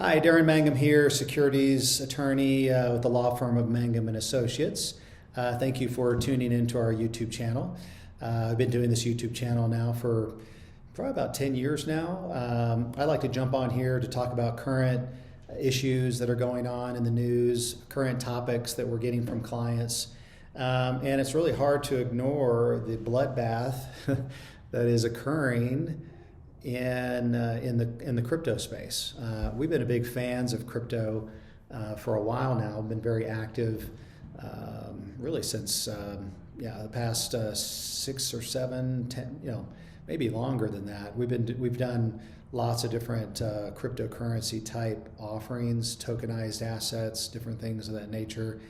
Hi, Darin Mangum here, securities attorney with the law firm of Mangum and Associates. Thank you for tuning into our YouTube channel. I've been doing this YouTube channel now for probably about 10 years now. I like to jump on here to talk about current issues that are going on in the news, current topics that we're getting from clients. And it's really hard to ignore the bloodbath that is occurring in the crypto space. We've been big fans of crypto for a while now. We've been very active really since the past 6 or 7, 10, maybe longer than that. We've done lots of different cryptocurrency type offerings, tokenized assets, different things of that nature.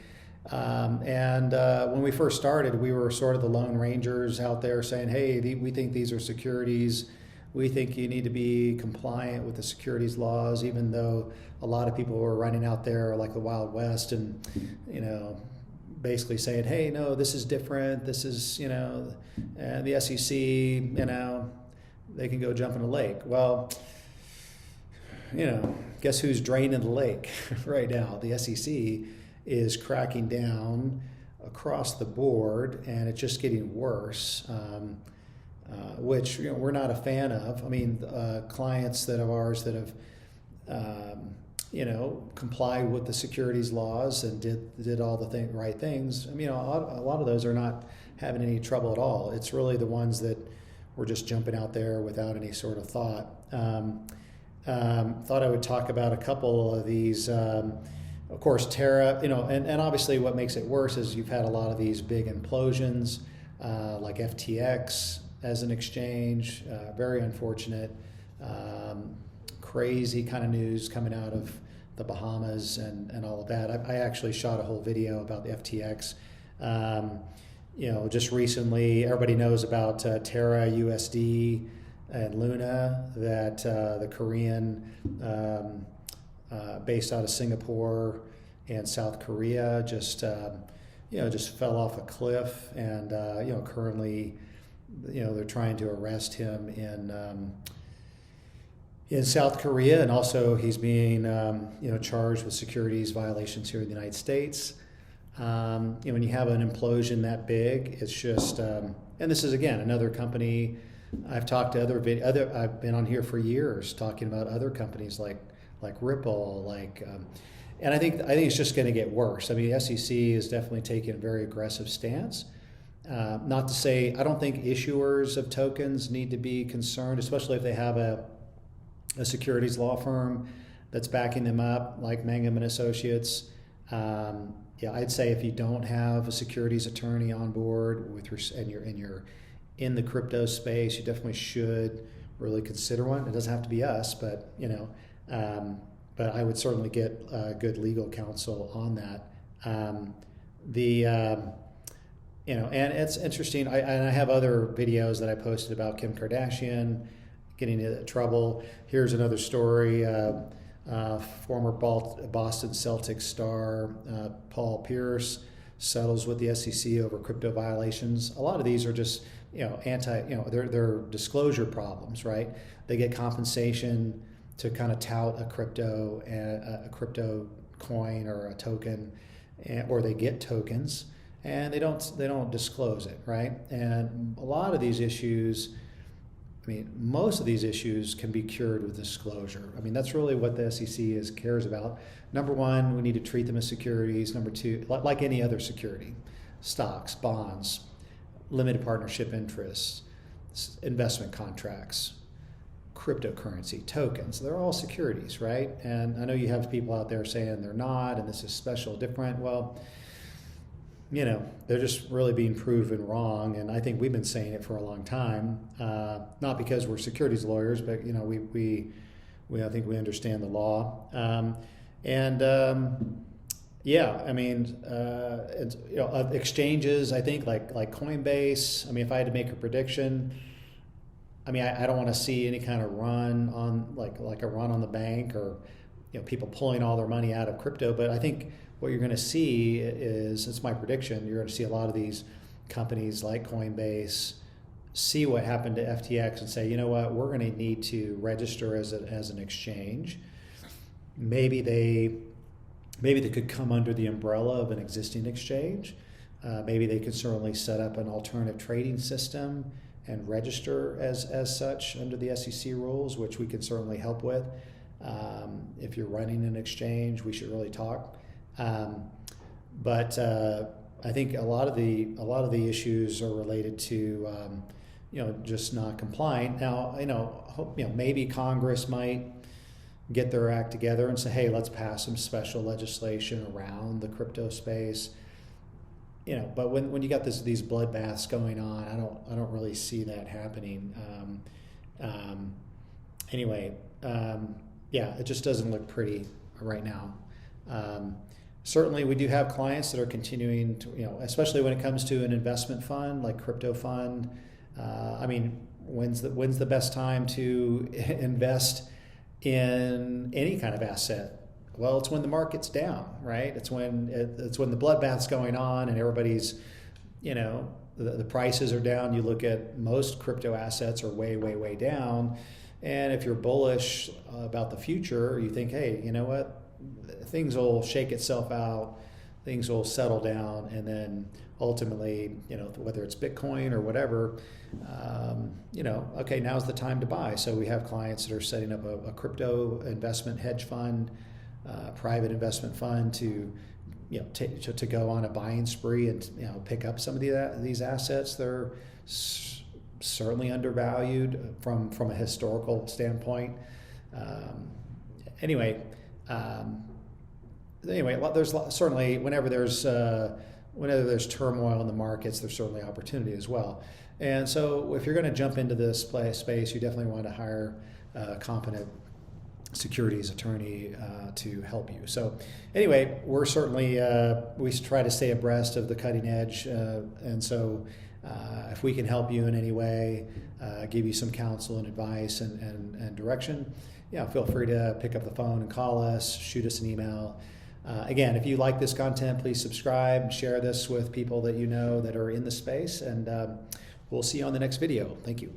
When we first started, we were sort of the lone rangers out there saying, hey, we think these are securities. We think you need to be compliant with the securities laws, even though a lot of people were running out there like the Wild West and, basically saying, hey, no, this is different. This is, the SEC, they can go jump in a lake. Well, guess who's draining the lake right now? The SEC is cracking down across the board, and it's just getting worse. Which we're not a fan of. I mean, clients of ours that have, complied with the securities laws and did all the right things. I mean, a lot of those are not having any trouble at all. It's really the ones that were just jumping out there without any sort of thought. Thought I would talk about a couple of these. Of course, Terra, and obviously what makes it worse is you've had a lot of these big implosions, like FTX as an exchange, very unfortunate, crazy kind of news coming out of the Bahamas and all of that. I actually shot a whole video about the FTX. Just recently, everybody knows about Terra USD and Luna, that the Korean, based out of Singapore and South Korea, just fell off a cliff, and currently, they're trying to arrest him in South Korea, and also he's being charged with securities violations here in the United States. When you have an implosion that big, it's just and this is again another company. I've talked to I've been on here for years talking about other companies like Ripple, and I think it's just going to get worse. I mean, the SEC is definitely taking a very aggressive stance. Not to say I don't think issuers of tokens need to be concerned, especially if they have a securities law firm that's backing them up, like Mangum and Associates. I'd say if you don't have a securities attorney on board and you're in the crypto space, you definitely should really consider one. It doesn't have to be us, but but I would certainly get good legal counsel on that. And it's interesting. I have other videos that I posted about Kim Kardashian getting into trouble. Here's another story. Former Boston Celtics star Paul Pierce settles with the SEC over crypto violations. A lot of these are just they're disclosure problems, right? They get compensation to kind of tout a crypto coin or a token, or they get tokens, and they don't disclose it, right? And a lot of these issues, most of these issues can be cured with disclosure. That's really what the SEC cares about. Number one, we need to treat them as securities. Number two, like any other security, stocks, bonds, limited partnership interests, investment contracts, cryptocurrency, tokens, they're all securities, right? And I know you have people out there saying they're not, and this is special, different. Well, they're just really being proven wrong, and I think we've been saying it for a long time. Not because we're securities lawyers, but I think we understand the law. Exchanges, I think like Coinbase. If I had to make a prediction, I don't want to see any kind of run on like a run on the bank, or people pulling all their money out of crypto. But I think what you're going to see is, it's my prediction, you're going to see a lot of these companies like Coinbase see what happened to FTX and say, you know what, we're going to need to register as an exchange. maybe they could come under the umbrella of an existing exchange. Maybe they could certainly set up an alternative trading system and register as such under the SEC rules, which we can certainly help with. If you're running an exchange, we should really talk. But I think a lot of the issues are related to just not complying. Now, maybe Congress might get their act together and say, hey, let's pass some special legislation around the crypto space. But when you got these bloodbaths going on, I don't really see that happening. It just doesn't look pretty right now. Certainly, we do have clients that are continuing to, especially when it comes to an investment fund like crypto fund. When's the best time to invest in any kind of asset? Well, it's when the market's down, right? It's when the bloodbath's going on and everybody's, the prices are down. You look at most crypto assets are way, way, way down. And if you're bullish about the future, you think, hey, you know what? Things will shake itself out. Things will settle down. And then ultimately, whether it's Bitcoin or whatever, okay, now's the time to buy. So we have clients that are setting up a crypto investment hedge fund, private investment fund to go on a buying spree and pick up some of these assets. They're certainly undervalued from a historical standpoint. There's certainly whenever there's turmoil in the markets, there's certainly opportunity as well. And so if you're going to jump into this space, you definitely want to hire a competent securities attorney to help you. So anyway, we're certainly, we try to stay abreast of the cutting edge. And so if we can help you in any way, give you some counsel and advice and direction, feel free to pick up the phone and call us, shoot us an email. Again, if you like this content, please subscribe, share this with people that you know that are in the space, and we'll see you on the next video. Thank you.